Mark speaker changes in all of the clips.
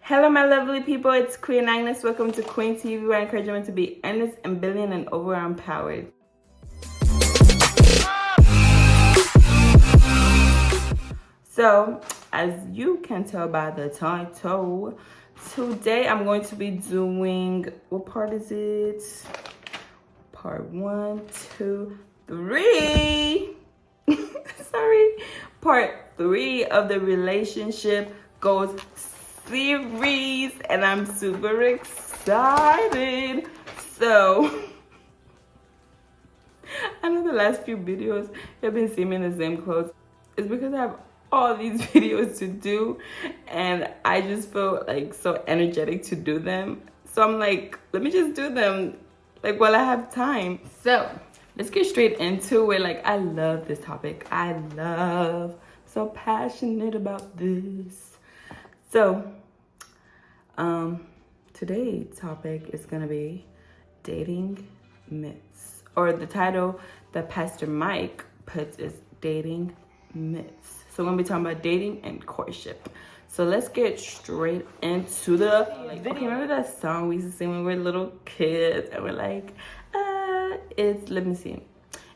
Speaker 1: Hello, my lovely people. It's Queen Agnes. Welcome to QueeenTv, where I encourage women to be earnest and brilliant and over empowered. So, as you can tell by the title, today I'm going to be doing, what part is it? Part 1, 2, 3. Sorry. Part 3 of the relationship goals series, and I'm super excited. So I know the last few videos you've been seeing me in the same clothes. It's because I have all these videos to do and I just feel like so energetic to do them. So I'm like, let me just do them like while I have time. So let's get straight into it. Like, I love this topic. So passionate about this. So today's topic is gonna be dating myths, or the title that Pastor Mike puts is dating myths. So we're gonna be talking about dating and courtship. So let's get straight into the video. Okay, remember that song we used to sing when we were little kids and we're like, let me see.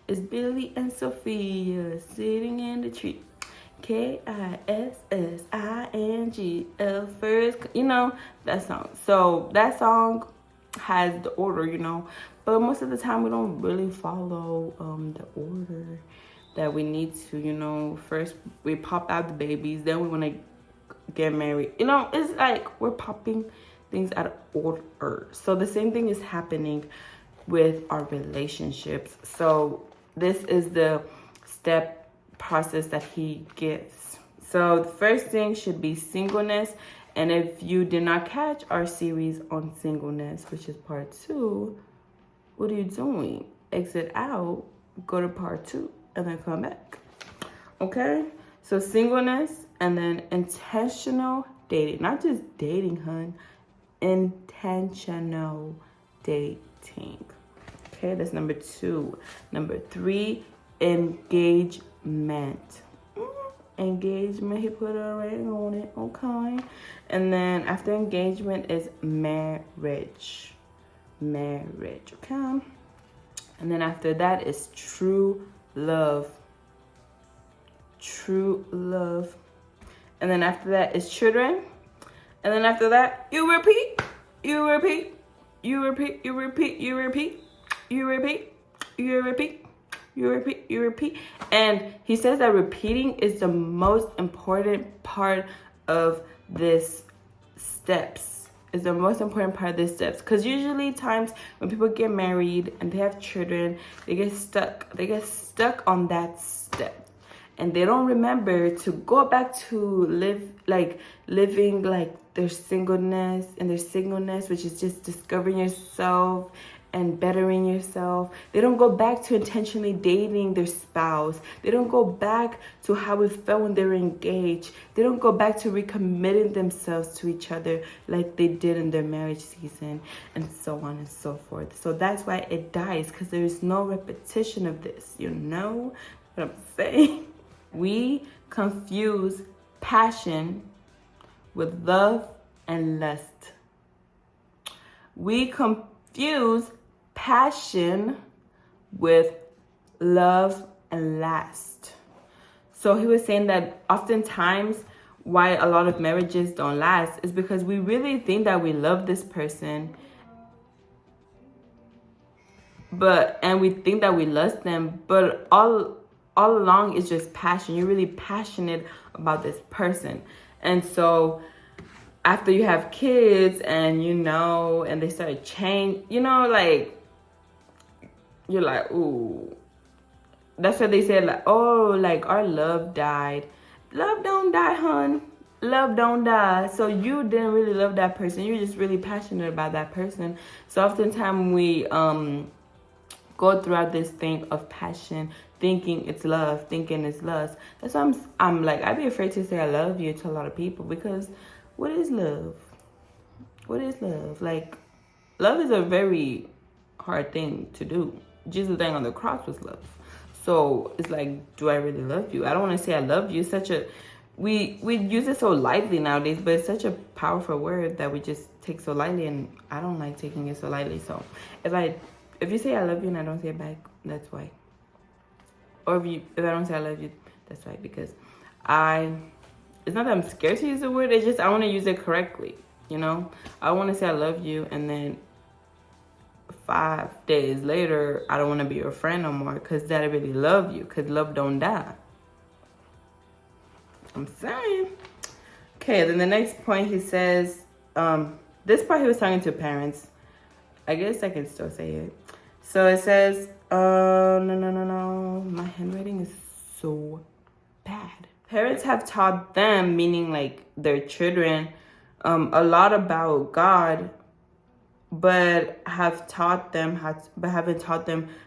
Speaker 1: It's Billy and Sophia sitting in the tree. K-I-S-S-I-N-G-L first, you know, that song. So that song has the order, you know, but most of the time we don't really follow the order that we need to, you know. First we pop out the babies, then we want to get married, you know. It's like we're popping things out of order. So the same thing is happening with our relationships. So this is the step process that he gives. So the first thing should be singleness. And if you did not catch our series on singleness, which is part 2, what are you doing? Exit out, go to part 2, and then come back. Okay? So singleness, and then intentional dating. Not just dating, hun. Intentional dating. Okay, that's number 2. Number 3, engagement. Engagement, he put a ring on it, okay. And then after engagement is marriage, okay. And then after that is true love. And then after that is children. And then after that, you repeat. And he says that repeating is the most important part of this steps. Because usually times when people get married and they have children, they get stuck on that step, and they don't remember to go back to living like their singleness, which is just discovering yourself and bettering yourself. They don't go back to intentionally dating their spouse. They don't go back to how it felt when they were engaged. They don't go back to recommitting themselves to each other like they did in their marriage season, and so on and so forth. So that's why it dies, because there is no repetition of this. You know what I'm saying? We confuse passion with love and lust. We confuse passion with love and lust. So he was saying that oftentimes why a lot of marriages don't last is because we really think that we love this person, and we think that we lust them, but all along it's just passion. You're really passionate about this person. And so after you have kids and and they start change, like, you're like, ooh. That's what they said, like, oh, like, our love died. Love don't die, hun. Love don't die. So you didn't really love that person. You're just really passionate about that person. So oftentimes we go throughout this thing of passion, thinking it's love, thinking it's lust. That's why I'm like, I'd be afraid to say I love you to a lot of people, because what is love? Like, love is a very hard thing to do. Jesus' thing on the cross was love. So it's like, do I really love you? I don't want to say I love you. It's such a we use it so lightly nowadays, but it's such a powerful word that we just take so lightly, and I don't like taking it so lightly. So if you say I love you and I don't say it back, that's why. Or if I don't say I love you, that's why, because it's not that I'm scared to use the word, it's just I want to use it correctly, you know? I want to say I love you, and then 5 days later, I don't want to be your friend no more, because that I really love you, because love don't die. I'm saying. Okay, then the next point he says, this part he was talking to parents. I guess I can still say it. So it says, no. My handwriting is so bad. Parents have taught them, meaning like their children, a lot about God, but haven't taught them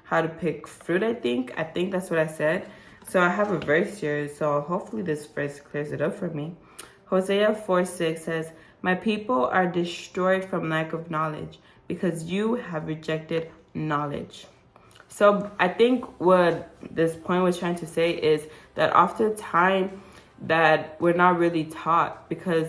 Speaker 1: how to pick fruit. I think that's what I said. So I have a verse here, so hopefully this verse clears it up for me. Hosea 4:6 says, "My people are destroyed from lack of knowledge, because you have rejected knowledge." So I think what this point was trying to say is that oftentimes that we're not really taught, because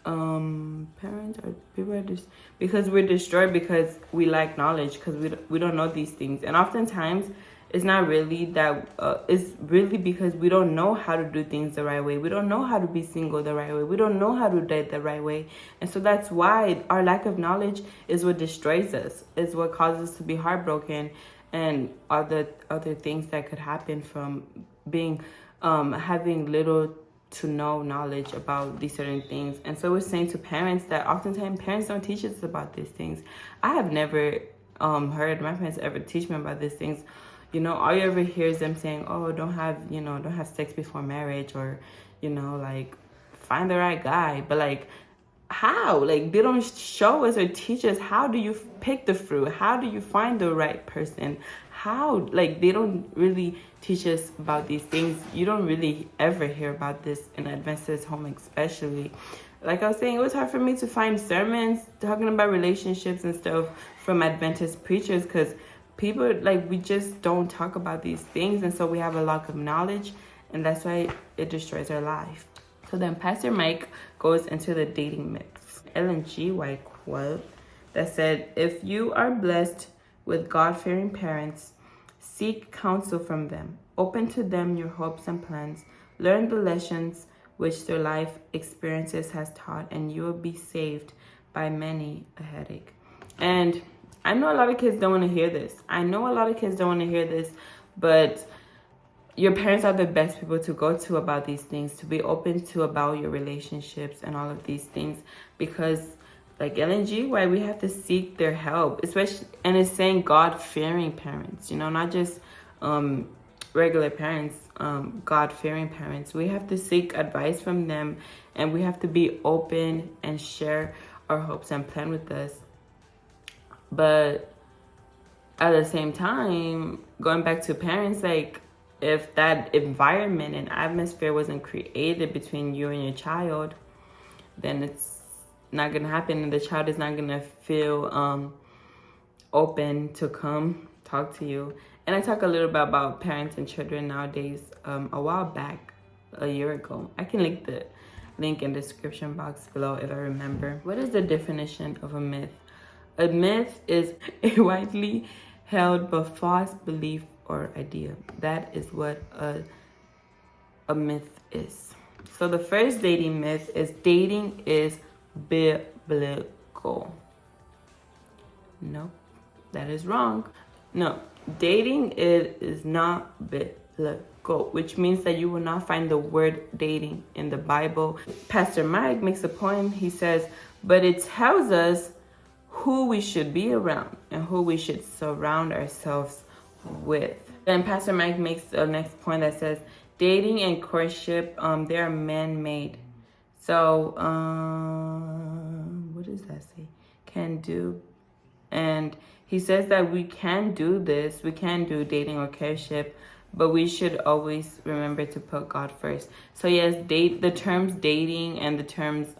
Speaker 1: parents or people are just, because we're destroyed because we lack knowledge, because we don't know these things. And oftentimes it's not really that it's really because we don't know how to do things the right way. We don't know how to be single the right way. We don't know how to date the right way. And so that's why our lack of knowledge is what destroys us, is what causes us to be heartbroken, and other things that could happen from being having little to no knowledge about these certain things. And so we're saying to parents that oftentimes parents don't teach us about these things. I have never heard my parents ever teach me about these things. You know, all you ever hear is them saying, oh, don't have sex before marriage, or, you know, like, find the right guy. But like, how? Like, they don't show us or teach us, how do you pick the fruit? How do you find the right person? How? Like, they don't really teach us about these things. You don't really ever hear about this in Adventist home, especially. Like I was saying, it was hard for me to find sermons talking about relationships and stuff from Adventist preachers, because people, like, we just don't talk about these things. And so we have a lack of knowledge, and that's why it destroys our life. So then Pastor Mike goes into the dating myths. Ellen G. White quote that said, "If you are blessed with God-fearing parents, seek counsel from them. Open to them your hopes and plans. Learn the lessons which their life experiences has taught, and you will be saved by many a headache." And I know a lot of kids don't want to hear this. But your parents are the best people to go to about these things, to be open to about your relationships and all of these things, because like Ellen G. White, we have to seek their help, especially, and it's saying God-fearing parents, you know, not just regular parents, God-fearing parents. We have to seek advice from them, and we have to be open and share our hopes and plan with us. But at the same time, going back to parents, like, if that environment and atmosphere wasn't created between you and your child, then it's not gonna happen, and the child is not gonna feel open to come talk to you. And I talk a little bit about parents and children nowadays a while back, a year ago. I can link the link in the description box below if I remember. What is the definition of a myth? A myth is a widely held but false belief or idea. That is what a myth is. So the first dating myth is dating is biblical. No, that is wrong. No, dating is not biblical, which means that you will not find the word dating in the Bible. Pastor Mike makes a point. He says, but it tells us who we should be around and who we should surround ourselves with. Then Pastor Mike makes the next point that says dating and courtship, they are man-made. So what does that say? Can do. And he says that we can do this, we can do dating or courtship, but we should always remember to put God first. So yes, the terms dating and the terms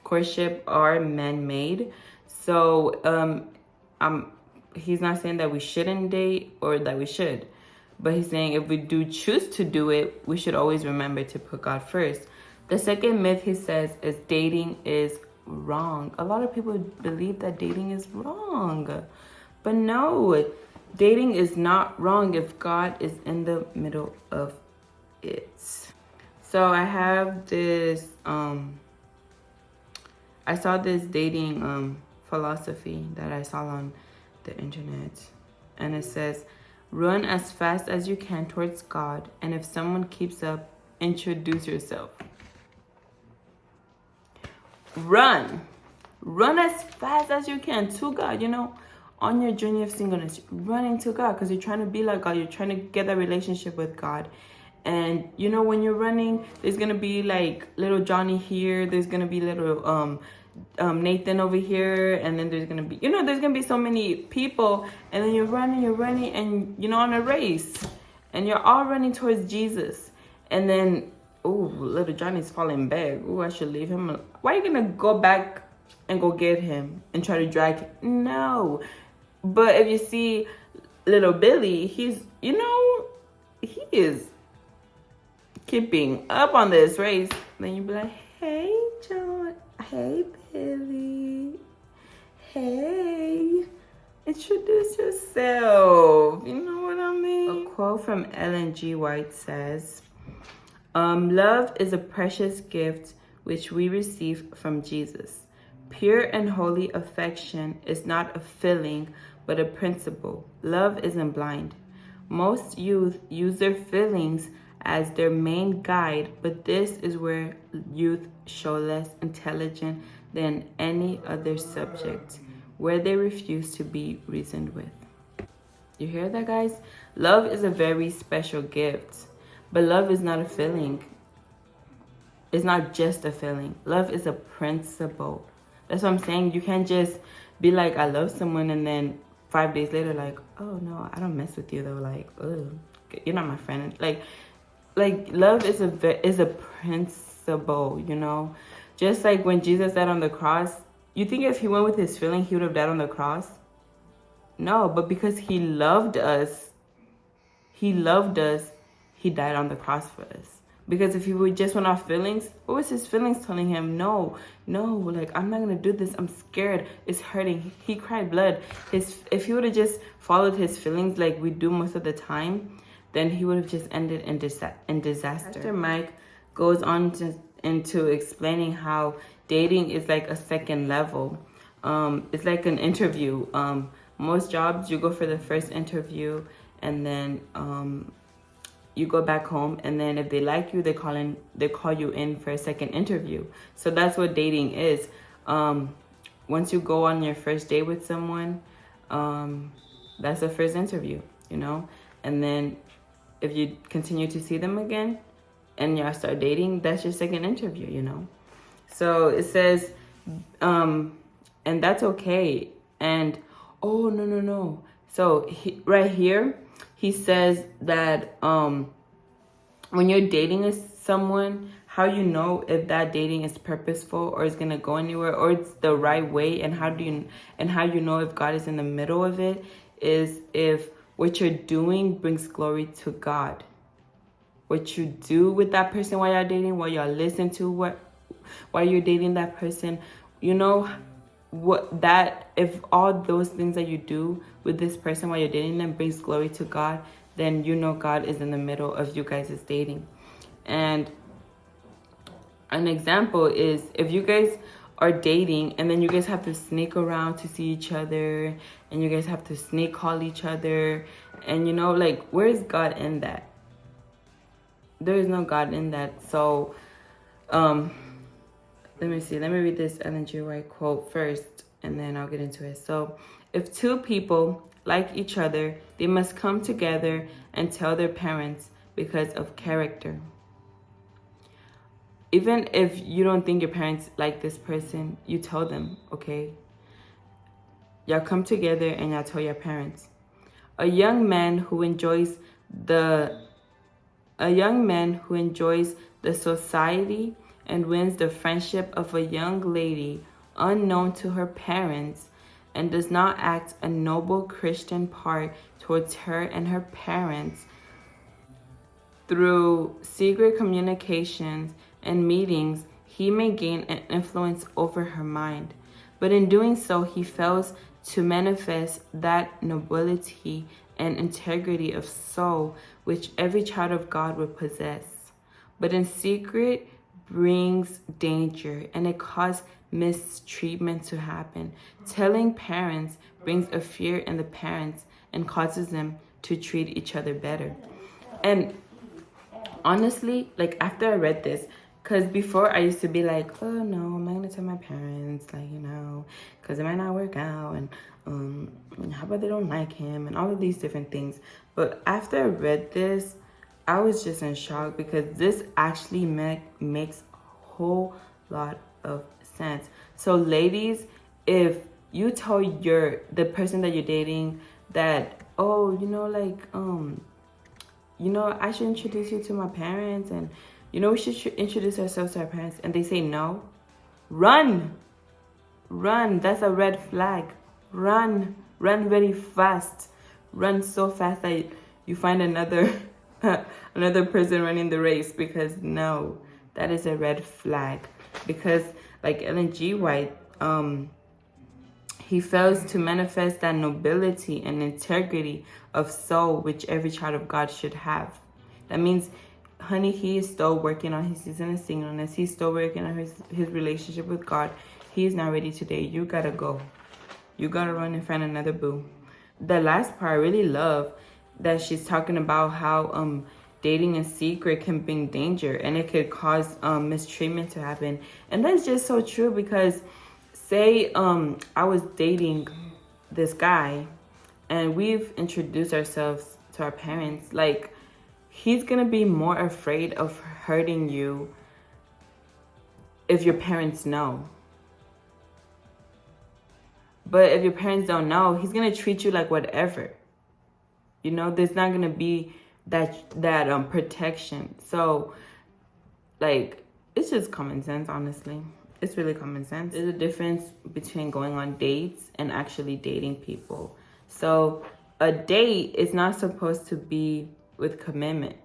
Speaker 1: courtship are man-made. So he's not saying that we shouldn't date or that we should, But he's saying if we do choose to do it, we should always remember to put God first. The second myth he says is dating is wrong. A lot of people believe that dating is wrong. But no, dating is not wrong if God is in the middle of it. So I have this, I saw this dating philosophy that I saw on the internet. And it says, run as fast as you can towards God. And if someone keeps up, introduce yourself. Run as fast as you can to God, you know, on your journey of singleness, running to God, because you're trying to be like God. You're trying to get that relationship with God. And you know, when you're running, there's gonna be like little Johnny here, there's gonna be little Nathan over here, and then there's gonna be, you know, there's gonna be so many people, and then you're running, and you know, on a race, and you're all running towards Jesus, and then little Johnny's falling back. I should leave him. Why are you gonna go back and go get him and try to drag him? No. But if you see little Billy, he's, you know, he is keeping up on this race. Then you be like, hey John, hey Billy, hey, introduce yourself. You know what I mean? A quote from Ellen G. White says, love is a precious gift which we receive from Jesus. Pure and holy affection is not a feeling, but a principle. Love isn't blind. Most youth use their feelings as their main guide, but this is where youth show less intelligent than any other subject, where they refuse to be reasoned with. You hear that, guys? Love is a very special gift, but love is not a feeling. It's not just a feeling. Love is a principle. That's what I'm saying. You can't just be like, I love someone, and then 5 days later, like, oh no, I don't mess with you though. Like, you're not my friend. Like love is a principle, you know. Just like when Jesus died on the cross, you think if he went with his feeling, he would have died on the cross? No, but because he loved us, he died on the cross for us. Because if he would just went off feelings, what was his feelings telling him? No, like, I'm not gonna do this. I'm scared. It's hurting. He cried blood. If he would have just followed his feelings like we do most of the time, then he would have just ended in disaster. Pastor Mike goes on into explaining how dating is like a second level. It's like an interview. Most jobs, you go for the first interview, and then you go back home, and then if they like you, they call you in for a second interview. So that's what dating is. Once you go on your first date with someone, that's the first interview, you know. And then if you continue to see them again and y'all start dating, that's your second interview, you know. So it says, and that's okay. And no. So right here, he says that when you're dating someone, how you know if that dating is purposeful or is gonna go anywhere or it's the right way, and how you know if God is in the middle of it, is if what you're doing brings glory to God. What you do with that person while you're dating, while you're listening to while you're dating that person, you know, if all those things that you do with this person while you're dating them brings glory to God, then you know God is in the middle of you guys' dating. And an example is if you guys are dating and then you guys have to sneak around to see each other, and you guys have to sneak call each other, and you know, like, where is God in that? There is no God in that. So let me read this Ellen G. White quote first, and then I'll get into it. So, if two people like each other, they must come together and tell their parents because of character. Even if you don't think your parents like this person, you tell them, okay? Y'all come together and y'all tell your parents. A young man who enjoys the society and wins the friendship of a young lady unknown to her parents and does not act a noble Christian part towards her and her parents Through secret communications and meetings, he may gain an influence over her mind. But in doing so, he fails to manifest that nobility and integrity of soul which every child of God would possess. But in secret brings danger, and it causes mistreatment to happen. Telling parents brings a fear in the parents and causes them to treat each other better. And honestly, like after I read this, because before I used to be like, oh no, I'm not gonna tell my parents, like, you know, because it might not work out, and how about they don't like him, and all of these different things. But after I read this, I was just in shock, because this actually makes a whole lot of sense. So ladies, if you tell the person that you're dating that, oh, you know, like, you know, I should introduce you to my parents, and, you know, we should introduce ourselves to our parents, and they say no, run. That's a red flag. Run very fast. Run so fast that you find another another person running the race, because no, that is a red flag. Because like Ellen G. White, he fails to manifest that nobility and integrity of soul which every child of God should have. That means, honey, he is still working on his season of singleness. He's still working on his relationship with God. He is not ready to date. You gotta go. You gotta run and find another boo. The last part I really love, that she's talking about how dating in secret can bring danger, and it could cause mistreatment to happen. And that's just so true, because say I was dating this guy and we've introduced ourselves to our parents, like, he's gonna be more afraid of hurting you if your parents know. But if your parents don't know, he's gonna treat you like whatever. You know, there's not gonna be that protection. So, like, it's just common sense, honestly. It's really common sense. There's a difference between going on dates and actually dating people. So a date is not supposed to be with commitment.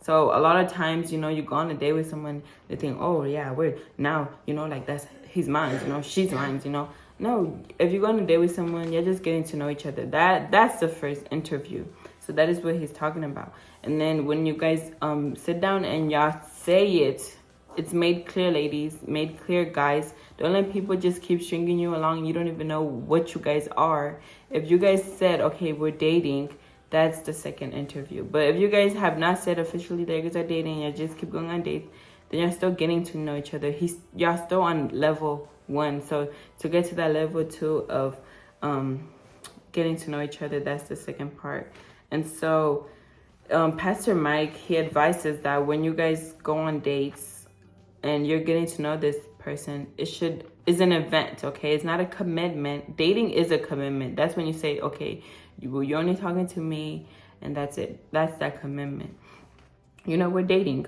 Speaker 1: So a lot of times, you know, you go on a date with someone, they think, oh yeah, we're now, you know, like, that's, he's mine, you know, she's mine, you know. No, if you go on a date with someone, you're just getting to know each other. That's the first interview. So that is what he's talking about. And then when you guys sit down and y'all say it, it's made clear, ladies, made clear, guys. Don't let people just keep stringing you along. You don't even know what you guys are. If you guys said, okay, we're dating, that's the second interview. But if you guys have not said officially that you guys are dating, you just keep going on dates, then you're still getting to know each other. Y'all still on level 1. So to get to that level 2 of getting to know each other, that's the second part. And so Pastor Mike, he advises that when you guys go on dates and you're getting to know this person, is an event, okay? It's not a commitment. Dating is a commitment. That's when you say, okay, you're only talking to me, and that's it. That's that commitment. You know, we're dating.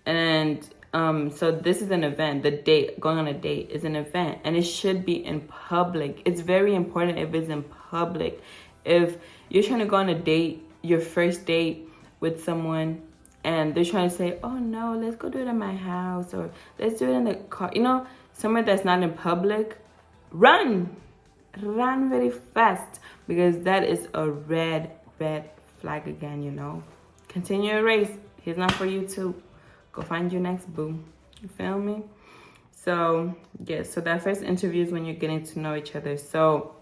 Speaker 1: And so this is an event. The date, going on a date, is an event, and it should be in public. It's very important if it's in public. If you're trying to go on a date, your first date with someone, and they're trying to say, oh no, let's go do it at my house, or let's do it in the car, you know, somewhere that's not in public, run very fast, because that is a red flag again, you know. Continue your race. He's not for you to go find your next boo. You feel me? So yeah, so that first interview is when you're getting to know each other. So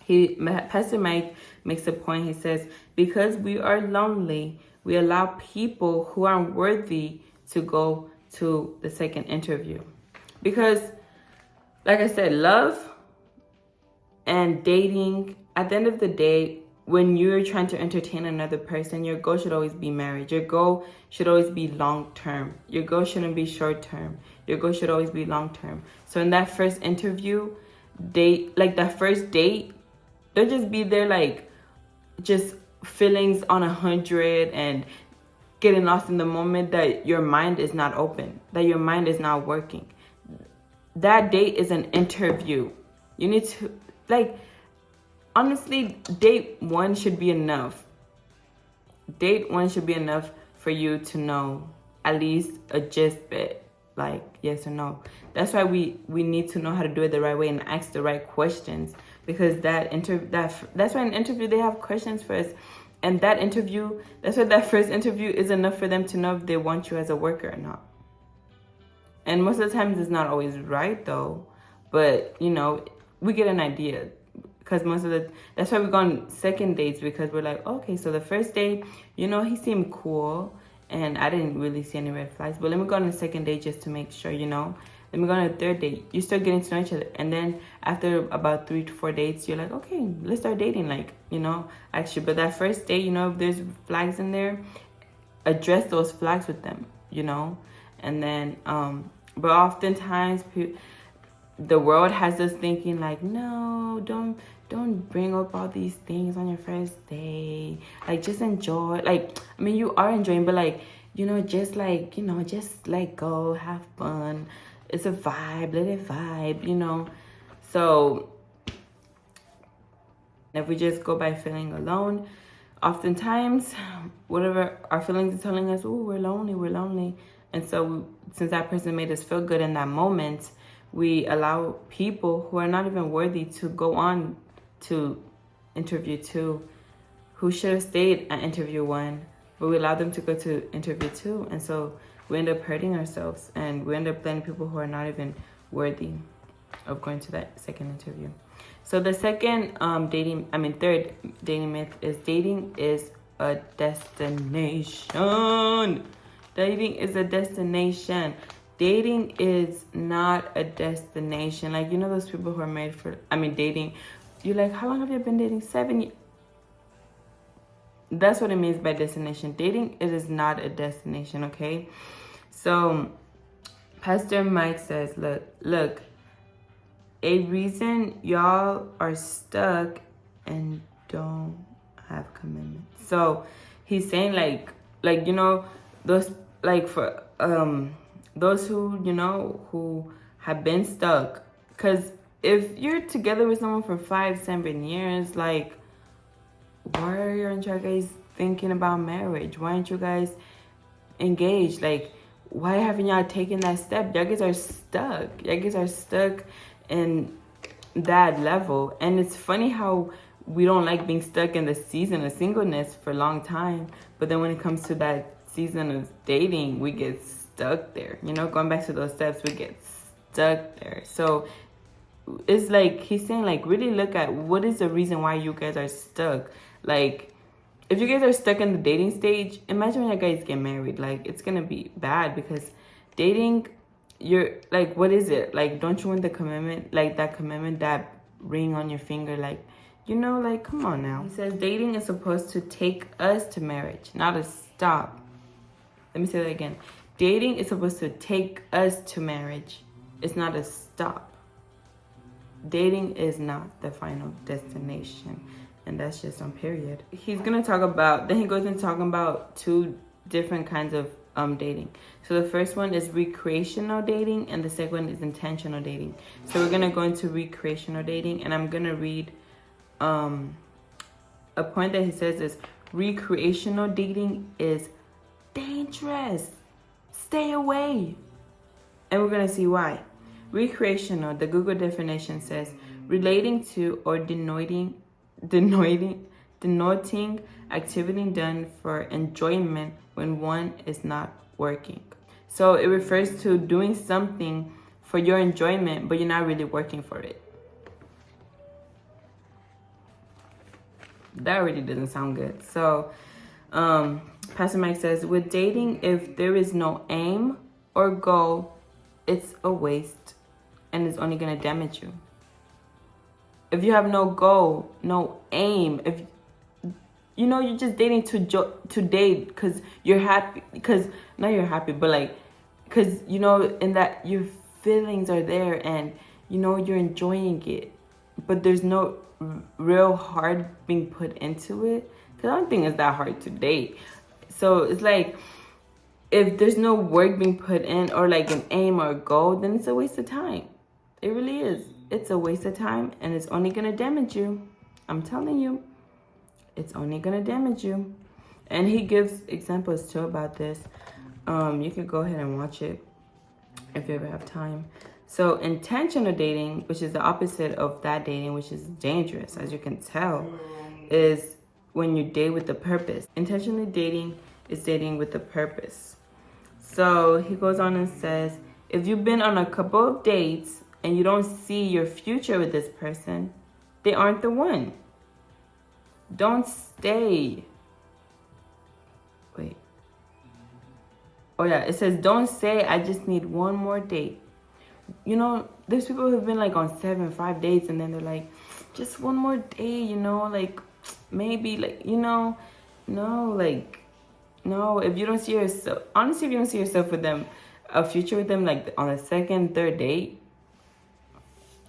Speaker 1: Pastor Mike makes a point. He says, because we are lonely, we allow people who aren't worthy to go to the second interview. Because, like I said, love and dating, at the end of the day, when you're trying to entertain another person, your goal should always be marriage. Your goal should always be long-term. Your goal shouldn't be short-term. Your goal should always be long-term. So in that first interview, that first date, don't just be there like just feelings on 100 and getting lost in the moment, that your mind is not open, that your mind is not working. That date is an interview. You need to, like, honestly, date 1 should be enough. Date 1 should be enough for you to know at least a gist bit, like yes or no. That's why we need to know how to do it the right way and ask the right questions, because that's why in an interview they have questions for us, and that interview, that's why that first interview is enough for them to know if they want you as a worker or not. And most of the times it's not always right though, but you know, we get an idea. Because that's why we go on second dates, because we're like, okay, so the first date, you know, he seemed cool and I didn't really see any red flags, but let me go on the second date just to make sure, you know. Let me go on a third date. You start getting to know each other, and then after about 3 to 4 dates, you're like, okay, let's start dating, like, you know, actually. But that first date, you know, if there's flags in there, address those flags with them, you know. And then but oftentimes the world has us thinking like, no, don't bring up all these things on your first day. Like, just enjoy. Like, I mean, you are enjoying, but like, you know, just like, you know, just let go, have fun. It's a vibe, let it vibe, you know. So if we just go by feeling alone, oftentimes whatever our feelings are telling us, oh, we're lonely. And so since that person made us feel good in that moment, we allow people who are not even worthy to go on to interview 2, who should have stayed at interview 1, but we allow them to go to interview 2. And so we end up hurting ourselves, and we end up letting people who are not even worthy of going to that second interview. So the second third dating myth is dating is a destination. Dating is a destination. Dating is not a destination. Like, you know those people who are married for, dating. You're like, how long have you been dating? 7 years. That's what it means by destination. Dating, it is not a destination, okay? So, Pastor Mike says, look, a reason y'all are stuck and don't have commitment. So, he's saying like, you know, those, like, for, those who, you know, who have been stuck. Because if you're together with someone for 5-7 years, like, why aren't you guys thinking about marriage? Why aren't you guys engaged? Like, why haven't y'all taken that step? Y'all guys are stuck. Y'all guys are stuck in that level. And it's funny how we don't like being stuck in the season of singleness for a long time. But then when it comes to that season of dating, we get stuck there. You know, going back to those steps, we get stuck there. So it's like he's saying, like, really look at what is the reason why you guys are stuck. Like, if you guys are stuck in the dating stage, imagine when you guys get married. Like, it's gonna be bad, because dating, you're like, what is it? Like, don't you want the commitment? Like, that commitment, that ring on your finger, like, you know, like, come on now. He says dating is supposed to take us to marriage, not a stop. Let me say that again. Dating is supposed to take us to marriage. It's not a stop. Dating is not the final destination. And that's just on period. He's going to talk about, then he goes into talking about 2 different kinds of dating. So the first one is recreational dating, and the second one is intentional dating. So we're going to go into recreational dating, and I'm going to read a point that he says is, recreational dating is dangerous. Stay away. And we're going to see why. Recreational, the Google definition says, relating to or denoting activity done for enjoyment when one is not working. So it refers to doing something for your enjoyment, but you're not really working for it. That already doesn't sound good. So Pastor Mike says, with dating, if there is no aim or goal, it's a waste and it's only going to damage you. If you have no goal, no aim, if you know you're just dating to date because you're happy, because not you're happy, but like, because you know, in that your feelings are there and you know you're enjoying it, but there's no real heart being put into it. Because I don't think it's that hard to date. So it's like, if there's no work being put in or like an aim or a goal, then it's a waste of time. It really is. It's a waste of time and it's only going to damage you. I'm telling you, it's only going to damage you. And he gives examples too about this. You can go ahead and watch it if you ever have time. So intentional dating, which is the opposite of that dating, which is dangerous, as you can tell, is when you date with a purpose. Intentionally dating is dating with a purpose. So he goes on and says, if you've been on a couple of dates and you don't see your future with this person, they aren't the one. Don't stay. Wait. Oh yeah, it says, don't say, I just need one more date. You know, there's people who've been like on 5 dates and then they're like, just one more day, you know, like maybe, like, you know, no, like, no, if you don't see yourself, honestly, if you don't see yourself with them, a future with them, like on a second, third date,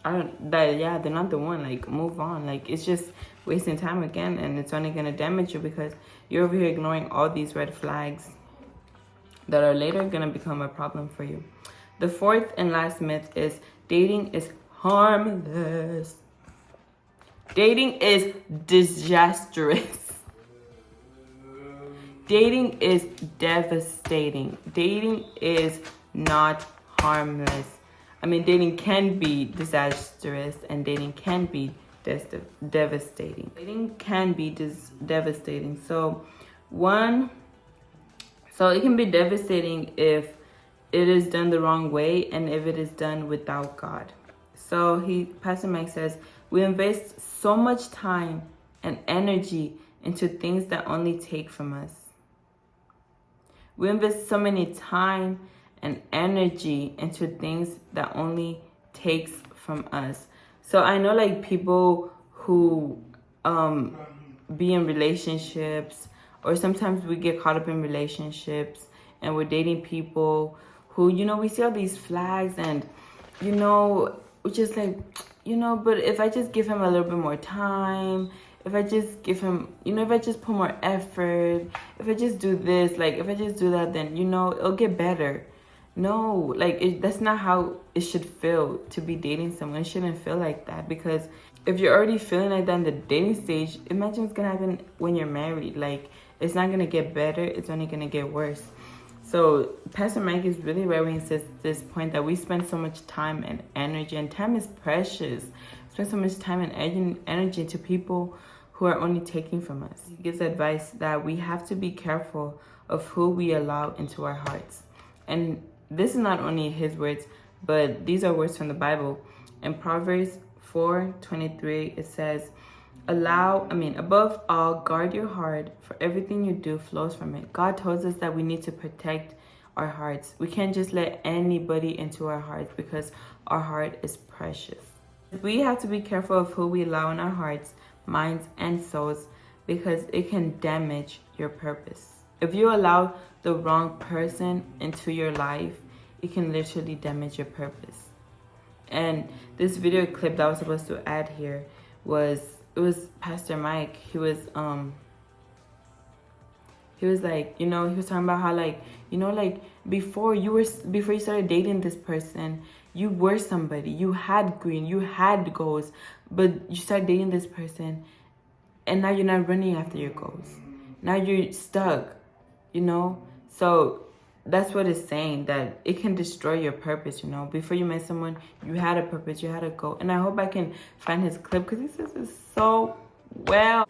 Speaker 1: they're not the one. Like, move on. Like, it's just wasting time again, and it's only gonna damage you because you're over here ignoring all these red flags that are later gonna become a problem for you. The fourth and last myth is dating is harmless. Dating is disastrous. Dating is devastating. Dating is not harmless. I mean, dating can be disastrous and dating can be devastating. Dating can be devastating. So it can be devastating if it is done the wrong way and if it is done without God. So Pastor Mike says, we invest so much time and energy into things that only take from us. We invest so many time and energy into things that only takes from us. So I know like people who be in relationships, or sometimes we get caught up in relationships and we're dating people who, you know, we see all these flags and, you know, we're just like, you know, but if I just give him a little bit more time, if I just give him, you know, if I just put more effort, if I just do this, like, if I just do that, then, you know, it'll get better. No, like, that's not how it should feel to be dating someone. It shouldn't feel like that, because if you're already feeling like that in the dating stage, imagine what's going to happen when you're married. Like, it's not going to get better. It's only going to get worse. So Pastor Mike is really right when he says this point that we spend so much time and energy, and time is precious. We spend so much time and energy to people who are only taking from us. He gives advice that we have to be careful of who we allow into our hearts. And this is not only his words, but these are words from the Bible. In Proverbs 4:23, it says, above all, guard your heart, for everything you do flows from it. God tells us that we need to protect our hearts. We can't just let anybody into our hearts because our heart is precious. We have to be careful of who we allow in our hearts, minds, and souls, because it can damage your purpose. If you allow the wrong person into your life, it can literally damage your purpose. And this video clip that I was supposed to add here was Pastor Mike. He was like, you know, he was talking about how, like, you know, like before you started dating this person, you were somebody, you had green, you had goals, but you started dating this person and now you're not running after your goals. Now you're stuck, you know? So that's what it's saying, that it can destroy your purpose, you know? Before you met someone, you had a purpose, you had a goal. And I hope I can find his clip because he says it so well.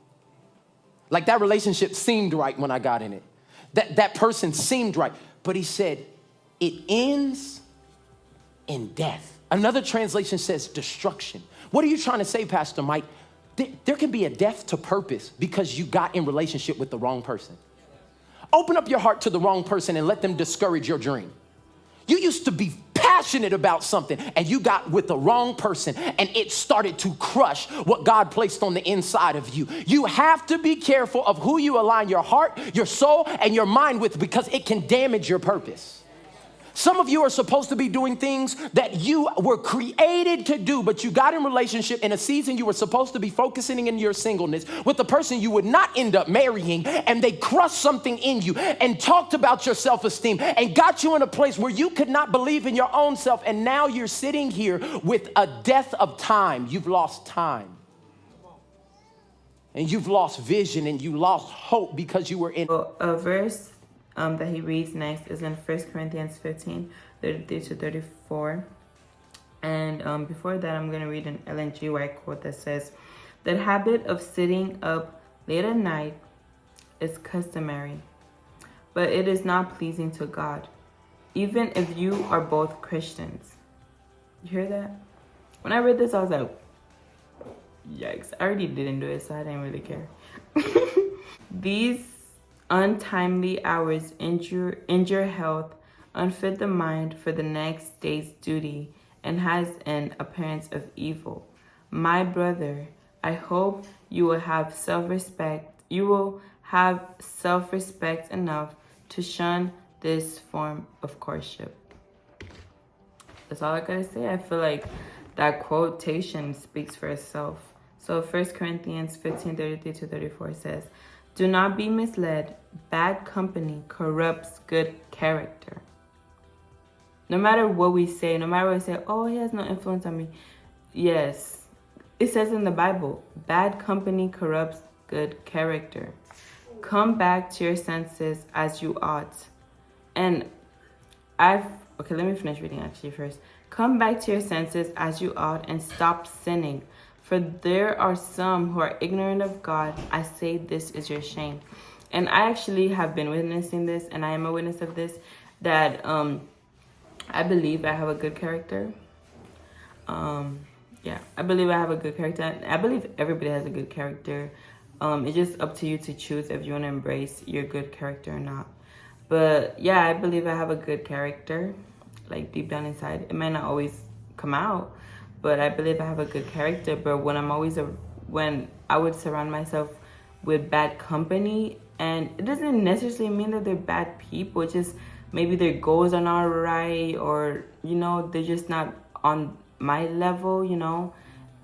Speaker 2: Like, that relationship seemed right when I got in it. That person seemed right. But he said, it ends in death. Another translation says destruction. What are you trying to say, Pastor Mike? There can be a death to purpose because you got in relationship with the wrong person. Open up your heart to the wrong person and let them discourage your dream. You used to be passionate about something and you got with the wrong person and it started to crush what God placed on the inside of you. You have to be careful of who you align your heart, your soul, and your mind with, because it can damage your purpose. Some of you are supposed to be doing things that you were created to do, but you got in relationship in a season you were supposed to be focusing in your singleness with the person you would not end up marrying, and they crushed something in you and talked about your self-esteem and got you in a place where you could not believe in your own self, and now you're sitting here with a death of time. You've lost time. and you've lost vision and you lost hope because you were in.
Speaker 1: So a verse that he reads next is in 1 Corinthians 15, 33 to 34. And before that, I'm going to read an Ellen G. White quote that says, "The habit of sitting up late at night is customary, but it is not pleasing to God, even if you are both Christians." You hear that? When I read this, I was like, yikes. I already didn't do it, so I didn't really care. These untimely hours injure health, unfit the mind for the next day's duty, and has an appearance of evil. My brother, I hope you will have self-respect. You will have self-respect enough to shun this form of courtship. That's all I gotta say. I feel like that quotation speaks for itself. So 1 Corinthians 15, 33 to 34 says, "Do not be misled. Bad company corrupts good character." No matter what we say, oh, he has no influence on me. Yes, it says in the Bible, bad company corrupts good character. Come back to your senses as you ought. And okay, let me finish reading actually first. Come back to your senses as you ought and stop sinning. For there are some who are ignorant of God. I say this is your shame. And I actually have been witnessing this, and I am a witness of this, that I believe I have a good character. Yeah, I believe I have a good character. I believe everybody has a good character. It's just up to you to choose if you want to embrace your good character or not. But yeah, I believe I have a good character, like deep down inside. It might not always come out, but I believe I have a good character. But when when I would surround myself with bad company, and it doesn't necessarily mean that they're bad people. It's just maybe their goals are not right, or they're just not on my level,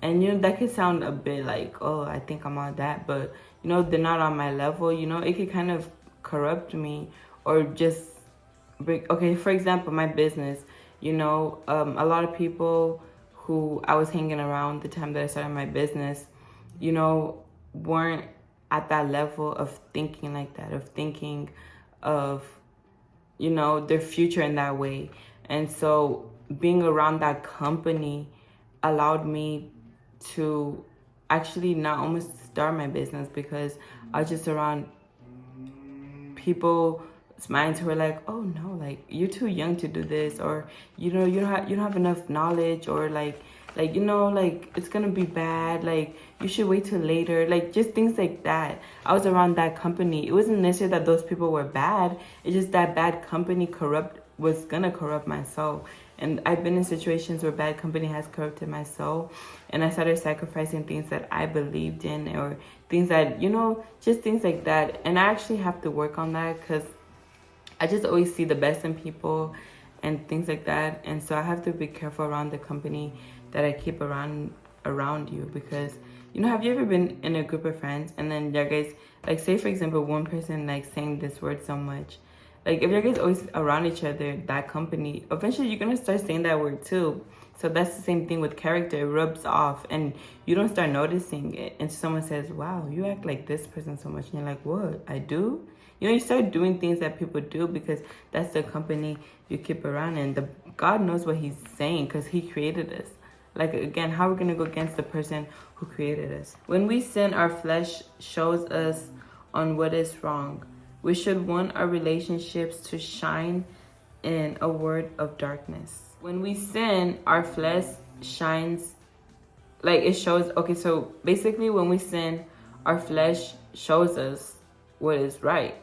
Speaker 1: and that could sound a bit like, oh, I think I'm on that, but they're not on my level. It could kind of corrupt me, or just break. Okay, for example, my business, a lot of people who I was hanging around the time that I started my business, weren't at that level of thinking like that, of thinking of their future in that way. And so being around that company allowed me to actually not almost start my business, because I was just around people's minds who were like, oh no, like you're too young to do this, or you don't have enough knowledge, or like it's gonna be bad, like you should wait till later, like just things like that. I was around that company. It wasn't necessarily that those people were bad, it's just that bad company was gonna corrupt my soul. And I've been in situations where bad company has corrupted my soul, and I started sacrificing things that I believed in, or things that just things like that. And I actually have to work on that, because I just always see the best in people and things like that. And so I have to be careful around the company that I keep around you, because have you ever been in a group of friends, and then you guys, like, say for example, one person like saying this word so much, like if you guys always around each other, that company, eventually you're gonna start saying that word too. So that's the same thing with character. It rubs off, and you don't start noticing it, and someone says, wow, you act like this person so much, and you're like, what, I do? You start doing things that people do, because that's the company you keep around. And God knows what he's saying, because he created us. Like, again, how are we going to go against the person who created us? When we sin, our flesh shows us on what is wrong. We should want our relationships to shine in a world of darkness. When we sin, our flesh shines, like it shows. Okay, so basically when we sin, our flesh shows us what is right.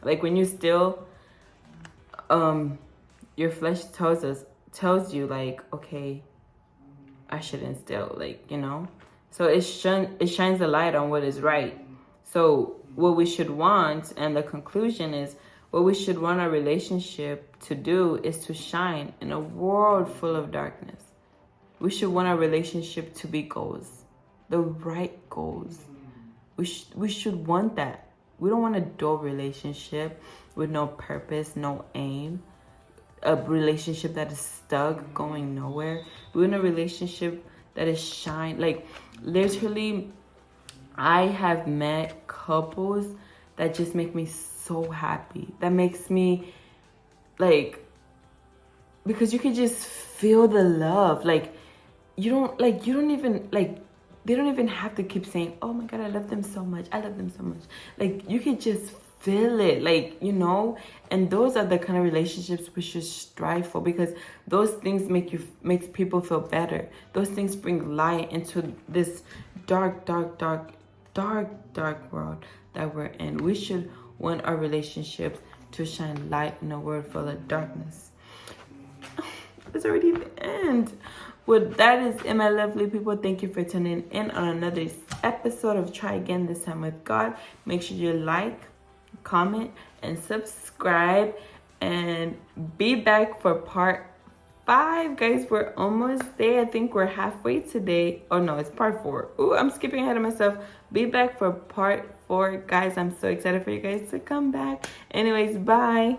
Speaker 1: Like when you steal, your flesh tells you like, okay, I shouldn't steal, like, So it shines a light on what is right. So what we should want, and the conclusion is, what we should want our relationship to do is to shine in a world full of darkness. We should want our relationship to be goals, the right goals. We should want that. We don't want a dull relationship with no purpose, no aim. A relationship that is stuck, going nowhere. We want a relationship that is shine. Like, literally, I have met couples that just make me so happy. That makes me like, because you can just feel the love. Like you don't even like, they don't even have to keep saying, oh my God, I love them so much. I love them so much. Like you can just feel it, like, you know, and those are the kind of relationships we should strive for, because those things makes people feel better. Those things bring light into this dark world that we're in. We should want our relationships to shine light in a world full of darkness. It's already the end. Well, that is it, my lovely people. Thank you for tuning in on another episode of Try Again, This Time with God. Make sure you like, comment, and subscribe. And be back for part 5, guys. We're almost there. I think we're halfway today. Oh no, it's part 4. Ooh, I'm skipping ahead of myself. Be back for part 4, guys. I'm so excited for you guys to come back. Anyways, bye.